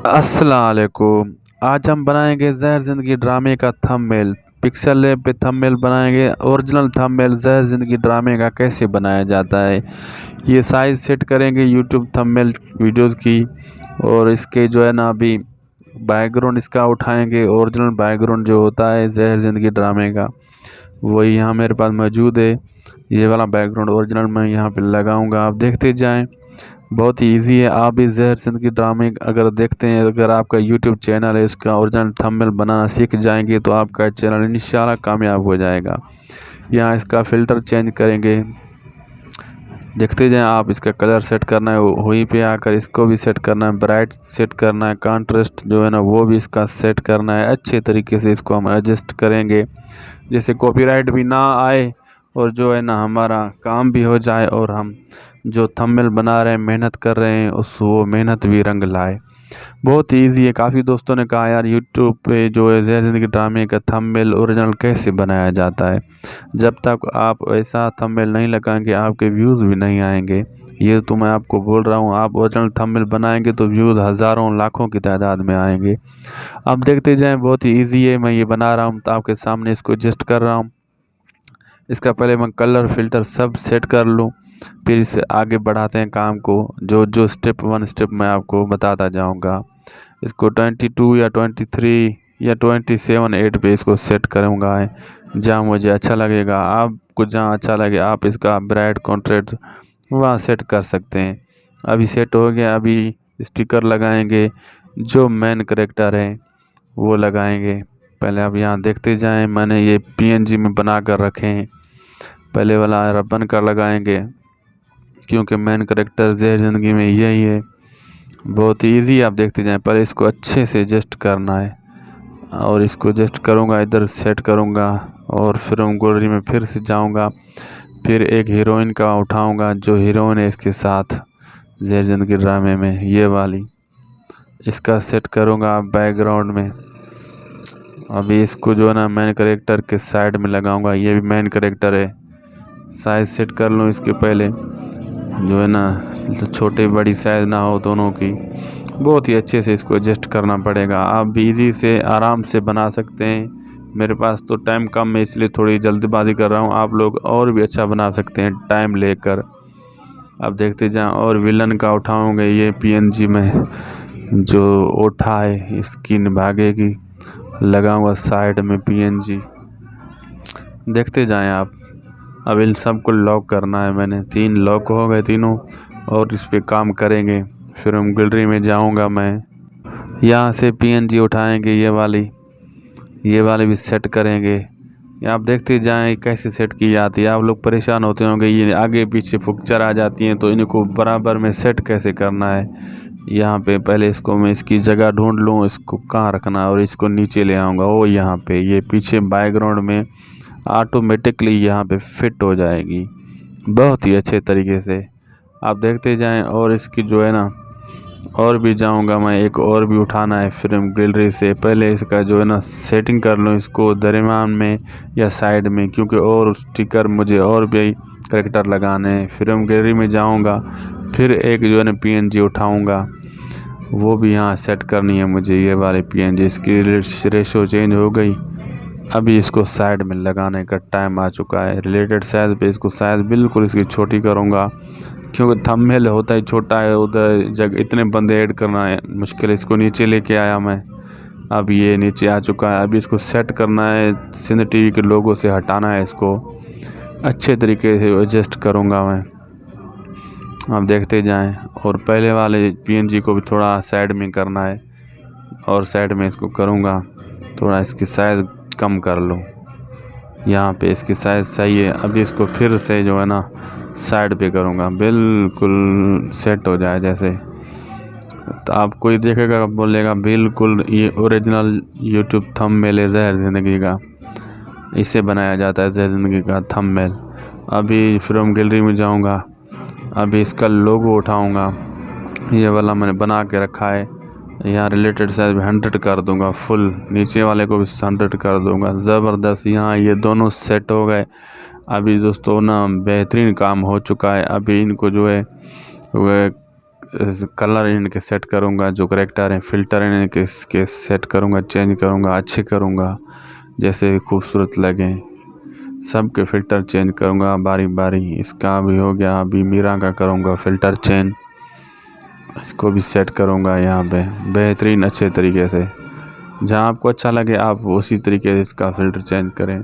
अस्सलाम वालेकुम। आज हम बनाएंगे ज़हर ज़िंदगी ड्रामे का थंबनेल। पिक्सल लैब पे थंबनेल बनाएंगे। ओरिजिनल थंबनेल ज़हर ज़िंदगी ड्रामे का कैसे बनाया जाता है, ये साइज़ सेट करेंगे यूट्यूब थंबनेल वीडियोस की। और इसके जो है ना अभी बैकग्राउंड इसका उठाएंगे। ओरिजिनल बैकग्राउंड जो होता है ज़हर ज़िंदगी ड्रामे का, वही यहाँ मेरे पास मौजूद है। ये वाला बैकग्राउंड ओरिजिनल मैं यहाँ पे लगाऊंगा, आप देखते जाएं। बहुत ही इजी है। आप इस ज़हर ज़िंदगी ड्रामे अगर देखते हैं, अगर आपका यूट्यूब चैनल है, इसका ओरिजिनल थंबनेल बनाना सीख जाएंगे तो आपका चैनल इंशाल्लाह कामयाब हो जाएगा। यहाँ इसका फ़िल्टर चेंज करेंगे, देखते जाएं आप। इसका कलर सेट करना है, वहीं पे आकर इसको भी सेट करना है, ब्राइट सेट करना है, कॉन्ट्रास्ट जो है ना वो भी इसका सेट करना है। अच्छे तरीके से इसको हम एडजस्ट करेंगे, जैसे कॉपीराइट भी ना आए और जो है ना हमारा काम भी हो जाए, और हम जो थंबनेल बना रहे हैं, मेहनत कर रहे हैं, उस वो मेहनत भी रंग लाए। बहुत ही ईजी है। काफ़ी दोस्तों ने कहा यार यूट्यूब पे जो है ज़हर ज़िंदगी ड्रामे का थंबनेल ओरिजिनल कैसे बनाया जाता है। जब तक आप ऐसा थंबनेल नहीं लगाएंगे आपके व्यूज़ भी नहीं आएंगे। ये तो मैं आपको बोल रहा हूँ, आप ओरिजिनल थंबनेल बनाएंगे तो व्यूज़ हज़ारों लाखों की तादाद में आएंगे। आप देखते जाएं, बहुत ही ईजी है। मैं ये बना रहा हूँ तो आपके सामने इसको एडजस्ट कर रहा हूँ। इसका पहले मैं कलर फिल्टर सब सेट कर लूँ, फिर इसे आगे बढ़ाते हैं काम को। जो जो स्टेप वन स्टेप मैं आपको बताता जाऊंगा। इसको 22 या 23 या 27 8 पे इसको सेट करूँगा, जहाँ मुझे अच्छा लगेगा। आपको जहाँ अच्छा लगे आप इसका ब्राइट कॉन्ट्रास्ट वहाँ सेट कर सकते हैं। अभी सेट हो गया। अभी स्टिकर लगाएंगे, जो मेन करेक्टर है वो लगाएंगे। पहले आप यहाँ देखते जाएं, मैंने ये पीएनजी में बना कर रखे हैं। पहले वाला रबन का लगाएंगे, क्योंकि मेन करेक्टर ज़हर ज़िंदगी में यही है। बहुत ही ईजी, आप देखते जाएं। पर इसको अच्छे से एडजस्ट करना है, और इसको एडजस्ट करूँगा, इधर सेट करूँगा, और फिर हम गैलरी में फिर से जाऊँगा। फिर एक हीरोइन का उठाऊँगा, जो हीरोइन है इसके साथ ज़हर ज़िंदगी ड्रामे में, ये वाली। इसका सेट करूँगा बैकग्राउंड में। अभी इसको जो है ना मेन करेक्टर के साइड में लगाऊंगा, ये भी मेन करेक्टर है। साइज़ सेट कर लूँ इसके पहले, जो है ना तो छोटी बड़ी साइज़ ना हो दोनों की। बहुत ही अच्छे से इसको एडजस्ट करना पड़ेगा। आप भी इजी से आराम से बना सकते हैं। मेरे पास तो टाइम कम है, इसलिए थोड़ी जल्दबाजी कर रहा हूँ। आप लोग और भी अच्छा बना सकते हैं टाइम लेकर। अब देखते जाएं। और विलन का उठाओगे, ये पीएनजी में जो उठा है इसकी भागे की लगाऊंगा साइड में पीएनजी। देखते जाएं आप। अब इन सबको लॉक करना है, मैंने 3 लॉक हो गए तीनों, और इस पे काम करेंगे। फिर हम गैलरी में जाऊंगा मैं, यहाँ से पीएनजी उठाएंगे, ये वाली भी सेट करेंगे। ये आप देखते जाएं कैसे सेट की जाती है। आप लोग परेशान होते होंगे, ये आगे पीछे पिक्चर आ जाती हैं, तो इनको बराबर में सेट कैसे करना है। यहाँ पे पहले इसको मैं इसकी जगह ढूंढ लूँ, इसको कहाँ रखना है, और इसको नीचे ले आऊँगा। वो यहाँ पे ये पीछे बैकग्राउंड में ऑटोमेटिकली यहाँ पे फिट हो जाएगी बहुत ही अच्छे तरीके से। आप देखते जाएं। और इसकी जो है ना और भी जाऊंगा मैं, एक और भी उठाना है फिल्म गैलरी से। पहले इसका जो है ना सेटिंग कर लूँ इसको दरमियान में या साइड में, क्योंकि और स्टिकर मुझे और भी करेक्टर लगाने हैं। फिल्म गैलरी में जाऊंगा, फिर एक जो है ना पीएनजी उठाऊंगा, वो भी यहाँ सेट करनी है मुझे। ये वाले पीएनजी इसकी रेशो चेंज हो गई। अभी इसको साइड में लगाने का टाइम आ चुका है। रिलेटेड साइज़ पे इसको साइज़ बिल्कुल इसकी छोटी करूँगा, क्योंकि थंबनेल होता ही छोटा है। उधर जगह इतने बंदे ऐड करना है मुश्किल है। इसको नीचे लेके आया मैं, अब ये नीचे आ चुका है। अभी इसको सेट करना है, सिंध टीवी के लोगों से हटाना है इसको। अच्छे तरीके से एडजस्ट करूँगा मैं, आप देखते जाएं। और पहले वाले पीएनजी को भी थोड़ा साइड में करना है, और साइड में इसको करूँगा थोड़ा इसकी साइज़ कम कर लो। यहाँ पे इसकी साइज़ सही है। अभी इसको फिर से जो है ना साइड पे करूँगा, बिल्कुल सेट हो जाए जैसे। तो आप कोई देखेगा बोलेगा बिल्कुल ये ओरिजिनल यूट्यूब थंबनेल है ज़हर ज़िंदगी का, इसे बनाया जाता है ज़हर ज़िंदगी का थंबनेल। अभी फिल्म गैलरी में जाऊँगा, अभी इसका लोगो उठाऊँगा, ये वाला मैंने बना के रखा है। यहाँ रिलेटेड साइज भी 100 कर दूंगा, फुल नीचे वाले को भी 100 कर दूंगा। ज़बरदस्त, यहाँ ये दोनों सेट हो गए। अभी दोस्तों ना बेहतरीन काम हो चुका है। अभी इनको जो है वह कलर इनके सेट करूँगा, जो करेक्टर हैं फ़िल्टर हैं इनके सेट करूँगा, चेंज करूँगा, अच्छे करूँगा जैसे खूबसूरत लगें। सबके फ़िल्टर चेंज करूँगा बारी बारी। इसका भी हो गया, अभी मीरा का करूँगा फ़िल्टर चेंज, इसको भी सेट करूँगा यहाँ पे बेहतरीन अच्छे तरीके से। जहाँ आपको अच्छा लगे आप उसी तरीके से इसका फ़िल्टर चेंज करें।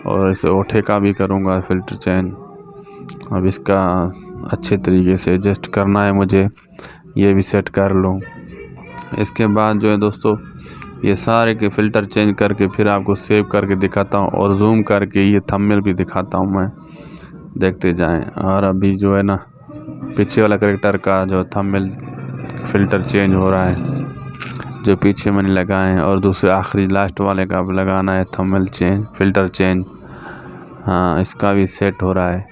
और इस ओठे का भी करूँगा फ़िल्टर चेंज। अब इसका अच्छे तरीके से एडजस्ट करना है मुझे, ये भी सेट कर लूँ। इसके बाद जो है दोस्तों, ये सारे के फ़िल्टर चेंज करके फिर आपको सेव करके दिखाता हूँ और जूम करके ये थंबनेल भी दिखाता हूँ मैं, देखते जाएं। और अभी जो है ना, पीछे वाला कैरेक्टर का जो थंबनेल फ़िल्टर चेंज हो रहा है, जो पीछे मैंने लगाए हैं, और दूसरे आखिरी लास्ट वाले का अब लगाना है थंबनेल चेंज फ़िल्टर चेंज। हाँ, इसका भी सेट हो रहा है,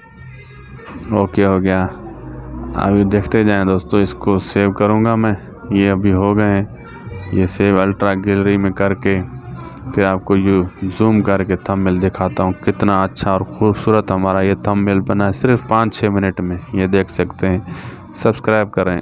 ओके हो गया। अभी देखते जाएं दोस्तों, इसको सेव करूँगा मैं। ये अभी हो गए हैं, ये सेव अल्ट्रा गैलरी में करके फिर आपको ये जूम करके थंबनेल दिखाता हूँ। कितना अच्छा और ख़ूबसूरत हमारा ये थंबनेल बना है सिर्फ 5-6 मिनट में, ये देख सकते हैं। सब्सक्राइब करें।